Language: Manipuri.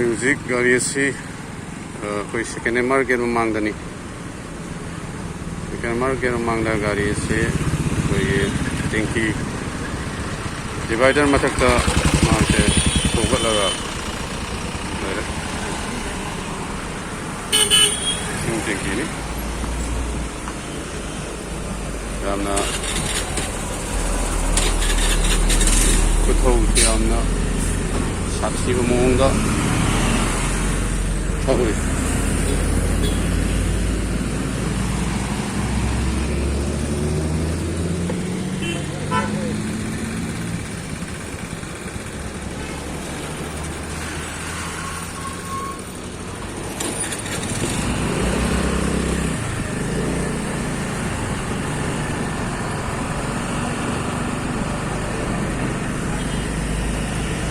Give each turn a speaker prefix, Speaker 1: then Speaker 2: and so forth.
Speaker 1: ꯍꯧꯖꯤꯛ ꯒꯥꯔꯤ ꯑꯁꯤ ꯑꯩꯈꯣꯏ second hand market ꯃꯃꯥꯡꯗꯅꯤ. Second hand market ꯃꯃꯥꯡꯗ ꯒꯥꯔꯤ ꯑꯁꯤ ꯑꯩꯈꯣꯏꯒꯤ ꯇꯦꯡꯀꯤ ꯗꯤꯚꯥꯏꯗꯔ ꯃꯊꯛꯇ ꯃꯥꯁꯦ ꯊꯧꯒꯠꯂꯒ ꯂꯩꯔꯦ. ꯏꯁꯤꯡ ꯇꯦꯡꯀꯤꯅꯤ. ꯌꯥꯝꯅ ꯈꯨꯊꯧꯁꯤ ꯌꯥꯝꯅ ꯁꯥꯊꯤꯕ ꯃꯑꯣꯡꯗ ꯊꯧꯏ.